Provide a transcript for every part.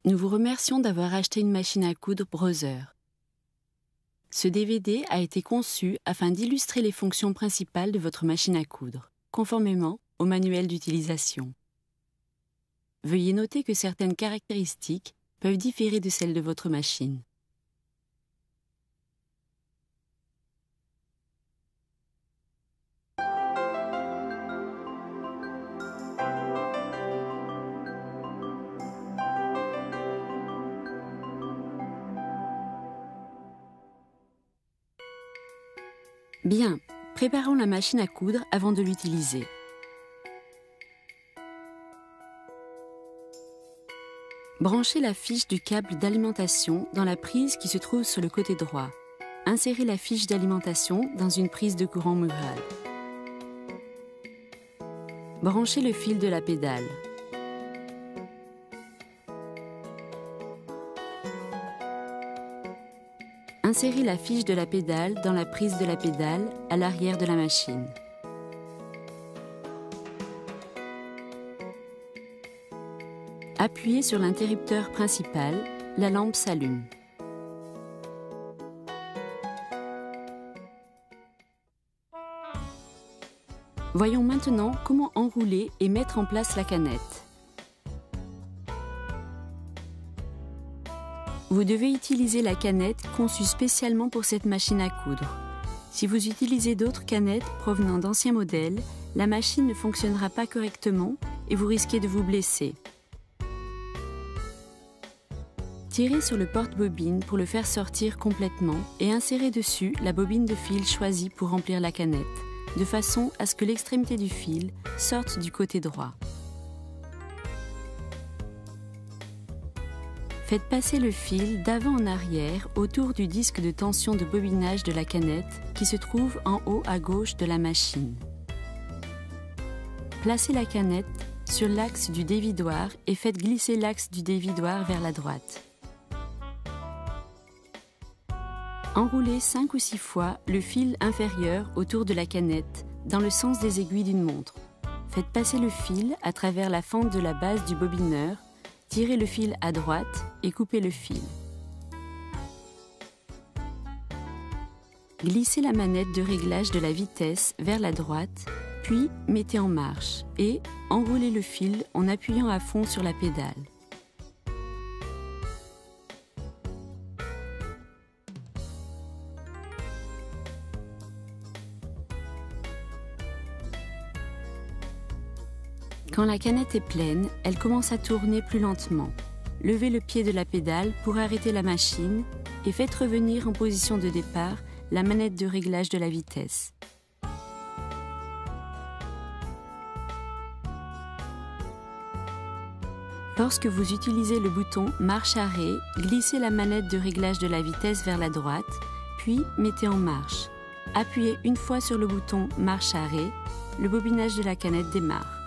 Nous vous remercions d'avoir acheté une machine à coudre Brother. Ce DVD a été conçu afin d'illustrer les fonctions principales de votre machine à coudre, conformément au manuel d'utilisation. Veuillez noter que certaines caractéristiques peuvent différer de celles de votre machine. Bien, préparons la machine à coudre avant de l'utiliser. Branchez la fiche du câble d'alimentation dans la prise qui se trouve sur le côté droit. Insérez la fiche d'alimentation dans une prise de courant murale. Branchez le fil de la pédale. Insérez la fiche de la pédale dans la prise de la pédale à l'arrière de la machine. Appuyez sur l'interrupteur principal, la lampe s'allume. Voyons maintenant comment enrouler et mettre en place la canette. Vous devez utiliser la canette conçue spécialement pour cette machine à coudre. Si vous utilisez d'autres canettes provenant d'anciens modèles, la machine ne fonctionnera pas correctement et vous risquez de vous blesser. Tirez sur le porte-bobine pour le faire sortir complètement et insérez dessus la bobine de fil choisie pour remplir la canette, de façon à ce que l'extrémité du fil sorte du côté droit. Faites passer le fil d'avant en arrière autour du disque de tension de bobinage de la canette qui se trouve en haut à gauche de la machine. Placez la canette sur l'axe du dévidoir et faites glisser l'axe du dévidoir vers la droite. Enroulez 5 ou 6 fois le fil inférieur autour de la canette dans le sens des aiguilles d'une montre. Faites passer le fil à travers la fente de la base du bobineur. Tirez le fil à droite et coupez le fil. Glissez la manette de réglage de la vitesse vers la droite, puis mettez en marche et enroulez le fil en appuyant à fond sur la pédale. Quand la canette est pleine, elle commence à tourner plus lentement. Levez le pied de la pédale pour arrêter la machine et faites revenir en position de départ la manette de réglage de la vitesse. Lorsque vous utilisez le bouton marche-arrêt, glissez la manette de réglage de la vitesse vers la droite, puis mettez en marche. Appuyez une fois sur le bouton marche-arrêt, le bobinage de la canette démarre.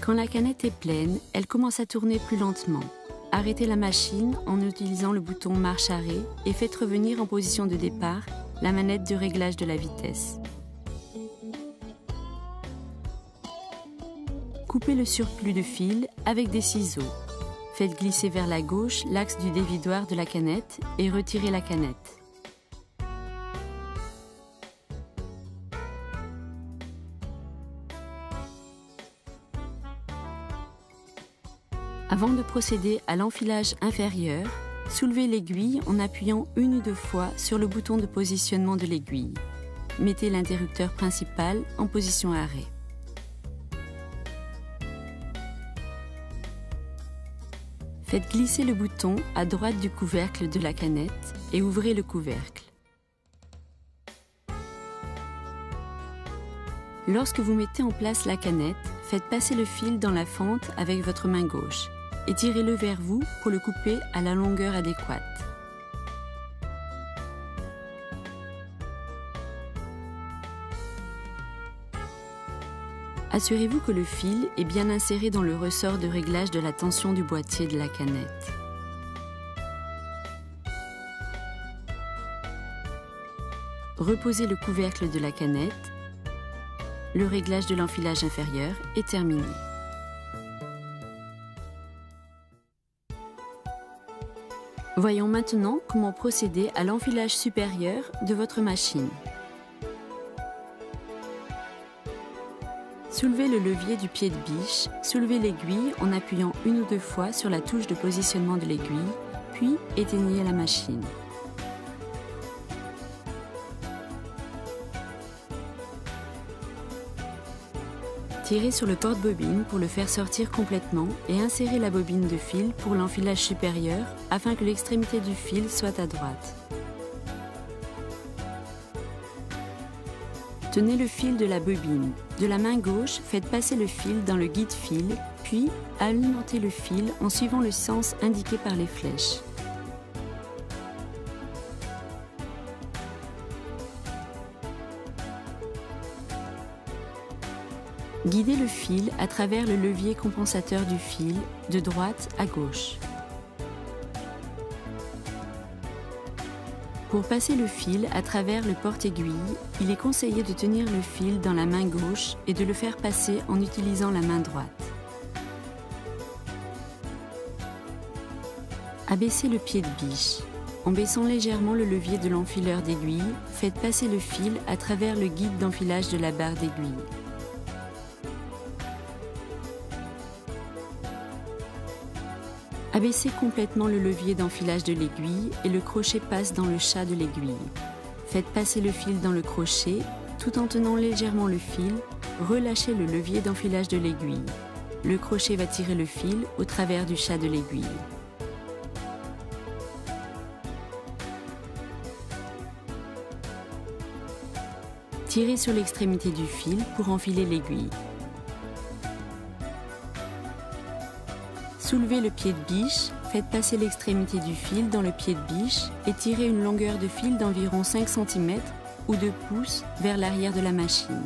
Quand la canette est pleine, elle commence à tourner plus lentement. Arrêtez la machine en utilisant le bouton marche-arrêt et faites revenir en position de départ la manette de réglage de la vitesse. Coupez le surplus de fil avec des ciseaux. Faites glisser vers la gauche l'axe du dévidoir de la canette et retirez la canette. Avant de procéder à l'enfilage inférieur, soulevez l'aiguille en appuyant une ou deux fois sur le bouton de positionnement de l'aiguille. Mettez l'interrupteur principal en position arrêt. Faites glisser le bouton à droite du couvercle de la canette et ouvrez le couvercle. Lorsque vous mettez en place la canette, faites passer le fil dans la fente avec votre main gauche. Étirez-le vers vous pour le couper à la longueur adéquate. Assurez-vous que le fil est bien inséré dans le ressort de réglage de la tension du boîtier de la canette. Reposez le couvercle de la canette. le réglage de l'enfilage inférieur est terminé. Voyons maintenant comment procéder à l'enfilage supérieur de votre machine. Soulevez le levier du pied de biche, soulevez l'aiguille en appuyant une ou deux fois sur la touche de positionnement de l'aiguille, puis éteignez la machine. Tirez sur le porte-bobine pour le faire sortir complètement et insérez la bobine de fil pour l'enfilage supérieur afin que l'extrémité du fil soit à droite. Tenez le fil de la bobine. De la main gauche, faites passer le fil dans le guide-fil, puis alimentez le fil en suivant le sens indiqué par les flèches. Guidez le fil à travers le levier compensateur du fil, de droite à gauche. Pour passer le fil à travers le porte-aiguille, il est conseillé de tenir le fil dans la main gauche et de le faire passer en utilisant la main droite. Abaissez le pied de biche. En baissant légèrement le levier de l'enfileur d'aiguille, faites passer le fil à travers le guide d'enfilage de la barre d'aiguille. Abaissez complètement le levier d'enfilage de l'aiguille et le crochet passe dans le chat de l'aiguille. Faites passer le fil dans le crochet, tout en tenant légèrement le fil, relâchez le levier d'enfilage de l'aiguille. Le crochet va tirer le fil au travers du chat de l'aiguille. Tirez sur l'extrémité du fil pour enfiler l'aiguille. Soulevez le pied de biche, faites passer l'extrémité du fil dans le pied de biche et tirez une longueur de fil d'environ 5 cm ou 2 pouces vers l'arrière de la machine.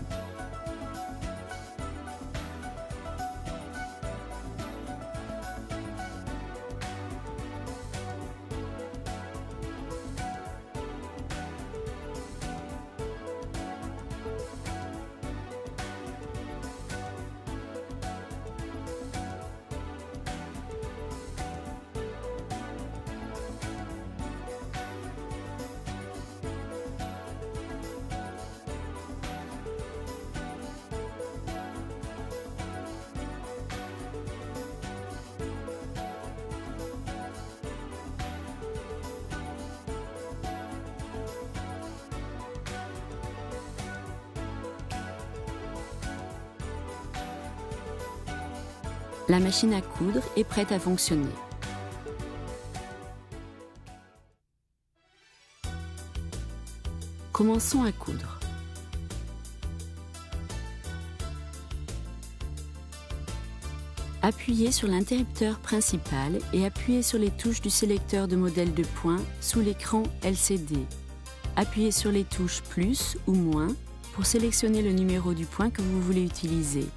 La machine à coudre est prête à fonctionner. Commençons à coudre. Appuyez sur l'interrupteur principal et appuyez sur les touches du sélecteur de modèle de points sous l'écran LCD. Appuyez sur les touches plus ou moins pour sélectionner le numéro du point que vous voulez utiliser.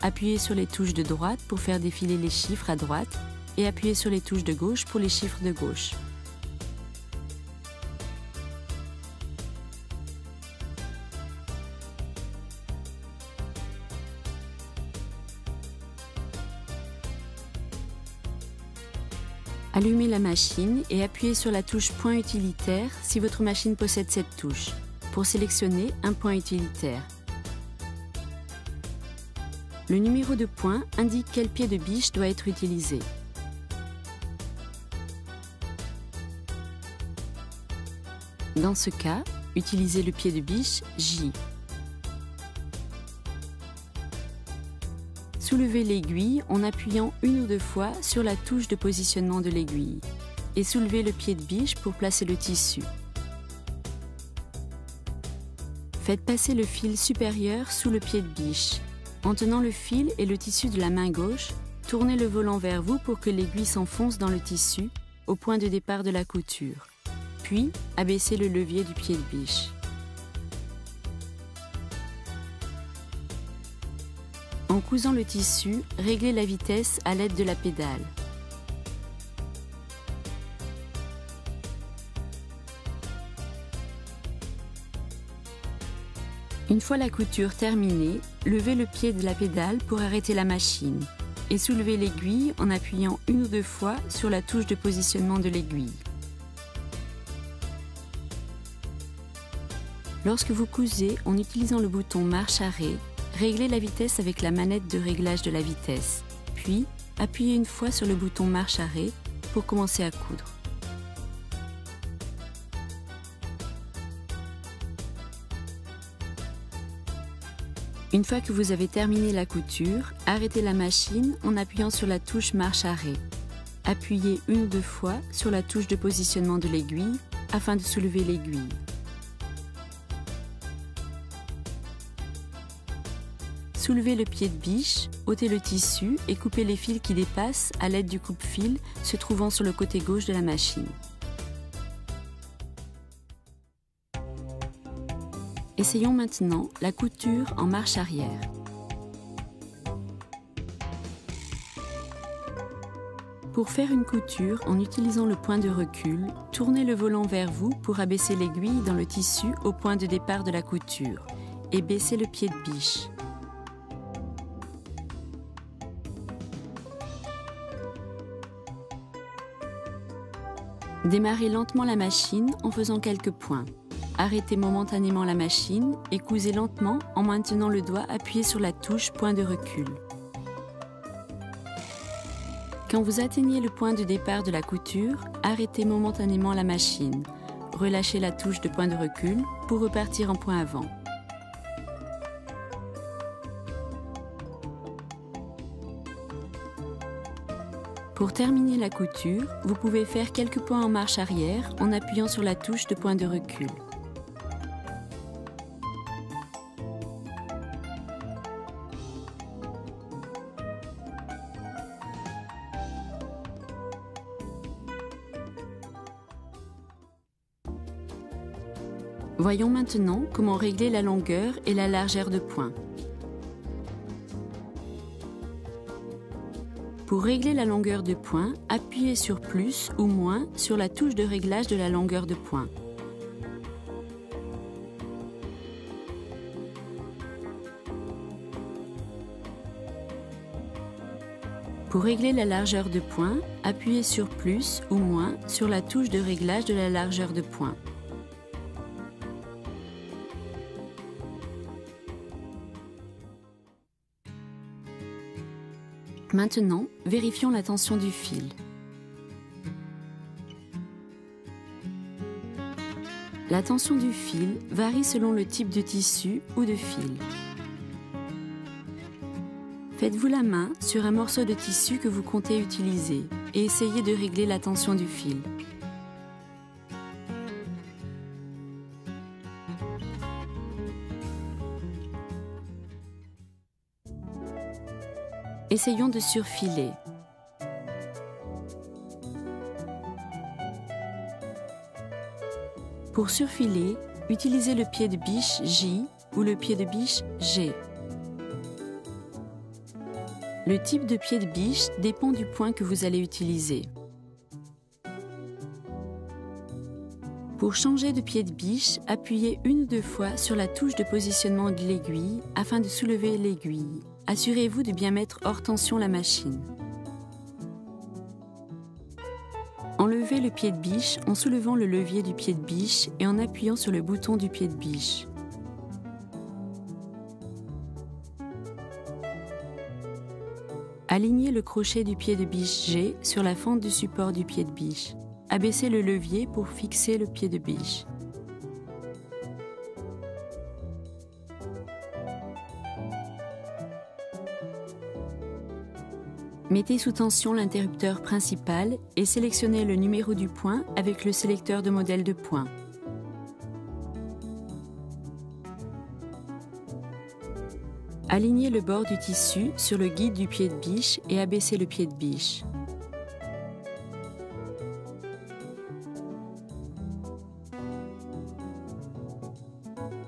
Appuyez sur les touches de droite pour faire défiler les chiffres à droite et appuyez sur les touches de gauche pour les chiffres de gauche. Allumez la machine et appuyez sur la touche point utilitaire si votre machine possède cette touche, pour sélectionner un point utilitaire. Le numéro de point indique quel pied de biche doit être utilisé. Dans ce cas, utilisez le pied de biche J. Soulevez l'aiguille en appuyant une ou deux fois sur la touche de positionnement de l'aiguille et soulevez le pied de biche pour placer le tissu. Faites passer le fil supérieur sous le pied de biche. En tenant le fil et le tissu de la main gauche, tournez le volant vers vous pour que l'aiguille s'enfonce dans le tissu au point de départ de la couture. Puis, abaissez le levier du pied de biche. En cousant le tissu, réglez la vitesse à l'aide de la pédale. Une fois la couture terminée, levez le pied de la pédale pour arrêter la machine et soulevez l'aiguille en appuyant une ou deux fois sur la touche de positionnement de l'aiguille. Lorsque vous cousez en utilisant le bouton marche-arrêt, réglez la vitesse avec la manette de réglage de la vitesse, puis appuyez une fois sur le bouton marche-arrêt pour commencer à coudre. Une fois que vous avez terminé la couture, arrêtez la machine en appuyant sur la touche marche-arrêt. Appuyez une ou deux fois sur la touche de positionnement de l'aiguille afin de soulever l'aiguille. Soulevez le pied de biche, ôtez le tissu et coupez les fils qui dépassent à l'aide du coupe-fil se trouvant sur le côté gauche de la machine. Essayons maintenant la couture en marche arrière. Pour faire une couture en utilisant le point de recul, tournez le volant vers vous pour abaisser l'aiguille dans le tissu au point de départ de la couture et baissez le pied de biche. Démarrez lentement la machine en faisant quelques points. Arrêtez momentanément la machine et cousez lentement en maintenant le doigt appuyé sur la touche point de recul. Quand vous atteignez le point de départ de la couture, arrêtez momentanément la machine. Relâchez la touche de point de recul pour repartir en point avant. Pour terminer la couture, vous pouvez faire quelques points en marche arrière en appuyant sur la touche de point de recul. Voyons maintenant comment régler la longueur et la largeur de point. Pour régler la longueur de point, appuyez sur plus ou moins sur la touche de réglage de la longueur de point. Pour régler la largeur de point, appuyez sur plus ou moins sur la touche de réglage de la largeur de point. Maintenant, vérifions la tension du fil. La tension du fil varie selon le type de tissu ou de fil. Faites-vous la main sur un morceau de tissu que vous comptez utiliser et essayez de régler la tension du fil. Essayons de surfiler. Pour surfiler, utilisez le pied de biche J ou le pied de biche G. Le type de pied de biche dépend du point que vous allez utiliser. Pour changer de pied de biche, appuyez une ou deux fois sur la touche de positionnement de l'aiguille afin de soulever l'aiguille. Assurez-vous de bien mettre hors tension la machine. Enlevez le pied de biche en soulevant le levier du pied de biche et en appuyant sur le bouton du pied de biche. Alignez le crochet du pied de biche G sur la fente du support du pied de biche. Abaissez le levier pour fixer le pied de biche. Mettez sous tension l'interrupteur principal et sélectionnez le numéro du point avec le sélecteur de modèle de point. Alignez le bord du tissu sur le guide du pied de biche et abaissez le pied de biche.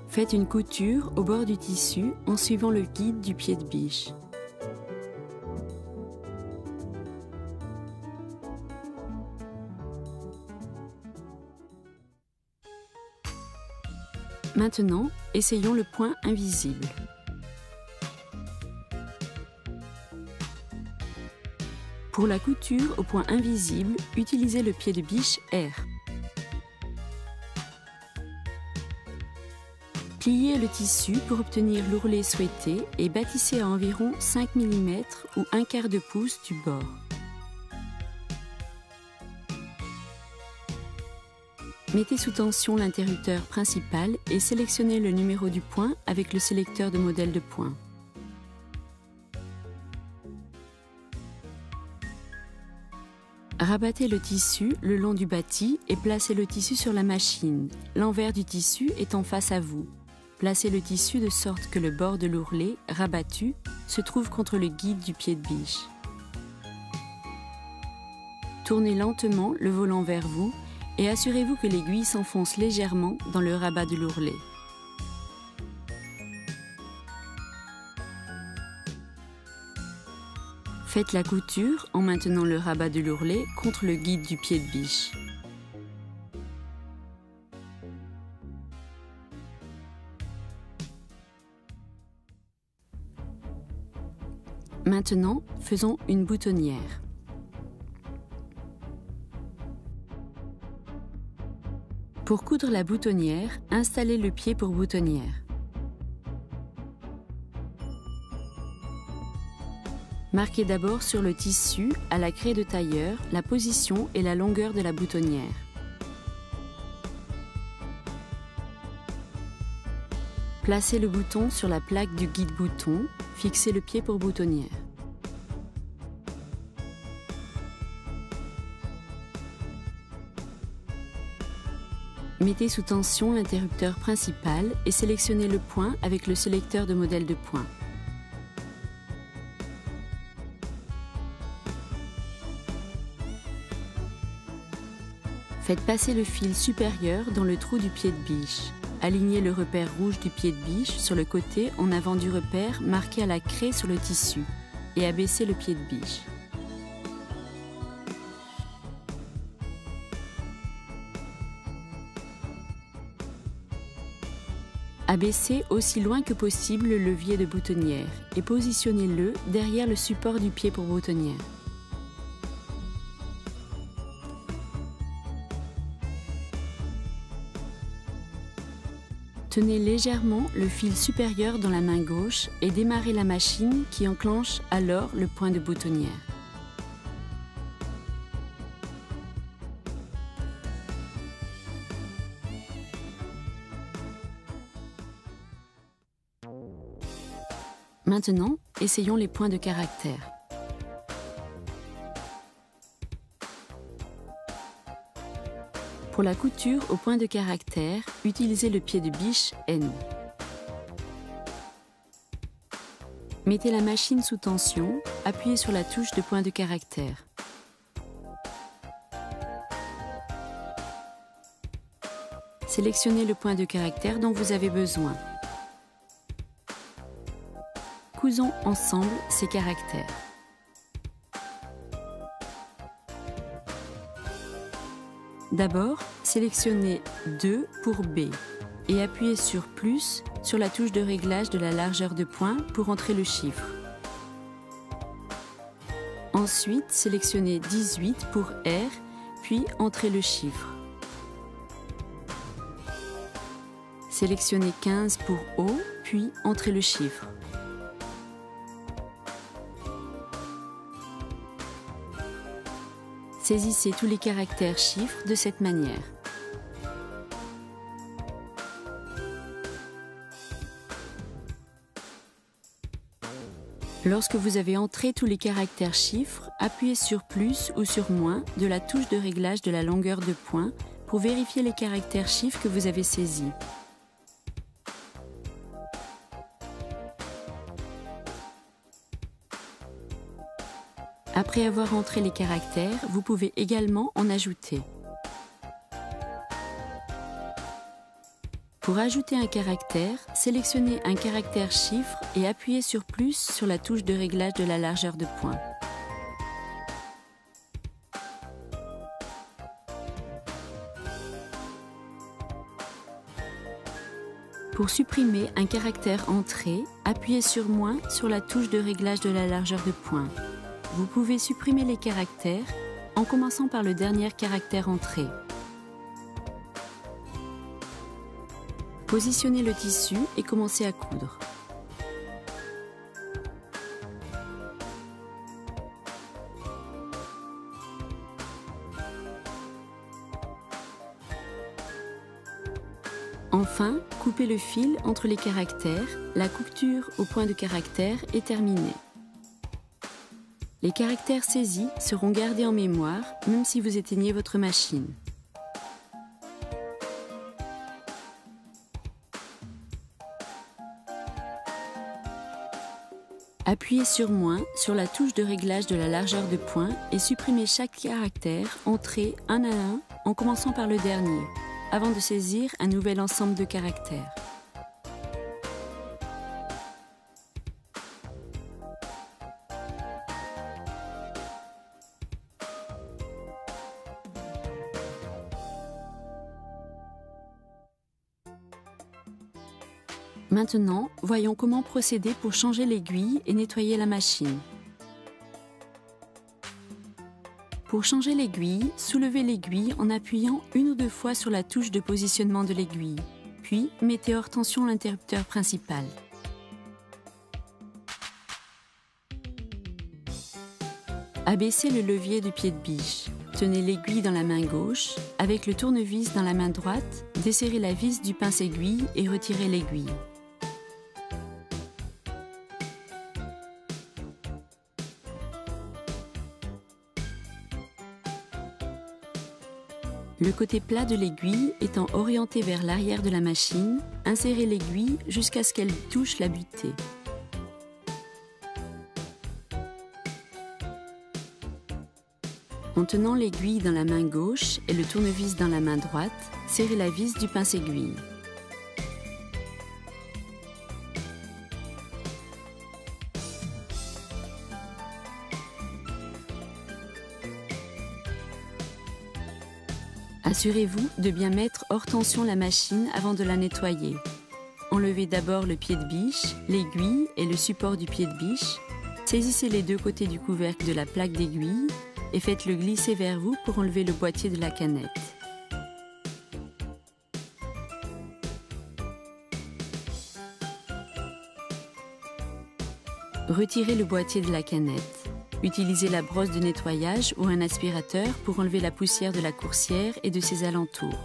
Faites une couture au bord du tissu en suivant le guide du pied de biche. Maintenant, essayons le point invisible. Pour la couture au point invisible, utilisez le pied de biche R. Pliez le tissu pour obtenir l'ourlet souhaité et bâtissez à environ 5 mm ou 1/4 pouce du bord. Mettez sous tension l'interrupteur principal et sélectionnez le numéro du point avec le sélecteur de modèle de point. Rabattez le tissu le long du bâti et placez le tissu sur la machine, l'envers du tissu étant face à vous. Placez le tissu de sorte que le bord de l'ourlet, rabattu, se trouve contre le guide du pied de biche. Tournez lentement le volant vers vous et assurez-vous que l'aiguille s'enfonce légèrement dans le rabat de l'ourlet. Faites la couture en maintenant le rabat de l'ourlet contre le guide du pied de biche. Maintenant, faisons une boutonnière. Pour coudre la boutonnière, installez le pied pour boutonnière. Marquez d'abord sur le tissu, à la craie de tailleur, la position et la longueur de la boutonnière. Placez le bouton sur la plaque du guide-bouton, fixez le pied pour boutonnière. Mettez sous tension l'interrupteur principal et sélectionnez le point avec le sélecteur de modèle de point. Faites passer le fil supérieur dans le trou du pied de biche. Alignez le repère rouge du pied de biche sur le côté en avant du repère marqué à la craie sur le tissu et abaissez le pied de biche. Abaissez aussi loin que possible le levier de boutonnière et positionnez-le derrière le support du pied pour boutonnière. Tenez légèrement le fil supérieur dans la main gauche et démarrez la machine qui enclenche alors le point de boutonnière. Maintenant, essayons les points de caractère. Pour la couture au point de caractère, utilisez le pied de biche N. Mettez la machine sous tension, appuyez sur la touche de point de caractère. Sélectionnez le point de caractère dont vous avez besoin. Cousons ensemble ces caractères. D'abord, sélectionnez 2 pour B et appuyez sur plus sur la touche de réglage de la largeur de point pour entrer le chiffre. Ensuite, sélectionnez 18 pour R, puis entrez le chiffre. Sélectionnez 15 pour O, puis entrez le chiffre. Saisissez tous les caractères chiffres de cette manière. Lorsque vous avez entré tous les caractères chiffres, appuyez sur plus ou sur moins de la touche de réglage de la longueur de point pour vérifier les caractères chiffres que vous avez saisis. Après avoir entré les caractères, vous pouvez également en ajouter. Pour ajouter un caractère, sélectionnez un caractère chiffre et appuyez sur plus sur la touche de réglage de la largeur de point. Pour supprimer un caractère entrée, appuyez sur moins sur la touche de réglage de la largeur de point. Vous pouvez supprimer les caractères en commençant par le dernier caractère entrée. Positionnez le tissu et commencez à coudre. Enfin, coupez le fil entre les caractères, la couture au point de caractère est terminée. Les caractères saisis seront gardés en mémoire même si vous éteignez votre machine. Appuyez sur moins sur la touche de réglage de la largeur de point et supprimez chaque caractère entré un à un en commençant par le dernier, avant de saisir un nouvel ensemble de caractères. Maintenant, voyons comment procéder pour changer l'aiguille et nettoyer la machine. Pour changer l'aiguille, soulevez l'aiguille en appuyant une ou deux fois sur la touche de positionnement de l'aiguille, puis mettez hors tension l'interrupteur principal. Abaissez le levier du pied de biche. Tenez l'aiguille dans la main gauche, avec le tournevis dans la main droite, desserrez la vis du pince-aiguille et retirez l'aiguille. Le côté plat de l'aiguille étant orienté vers l'arrière de la machine, insérez l'aiguille jusqu'à ce qu'elle touche la butée. En tenant l'aiguille dans la main gauche et le tournevis dans la main droite, serrez la vis du pince-aiguille. Assurez-vous de bien mettre hors tension la machine avant de la nettoyer. Enlevez d'abord le pied de biche, l'aiguille et le support du pied de biche. Saisissez les deux côtés du couvercle de la plaque d'aiguille et faites-le glisser vers vous pour enlever le boîtier de la canette. Retirez le boîtier de la canette. Utilisez la brosse de nettoyage ou un aspirateur pour enlever la poussière de la coursière et de ses alentours.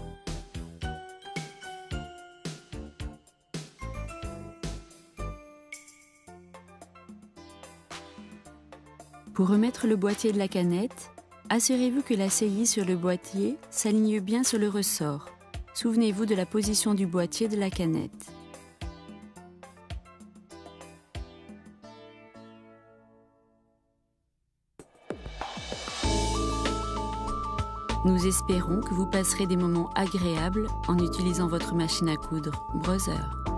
Pour remettre le boîtier de la canette, assurez-vous que la saillie sur le boîtier s'aligne bien sur le ressort. Souvenez-vous de la position du boîtier de la canette. Nous espérons que vous passerez des moments agréables en utilisant votre machine à coudre Brother.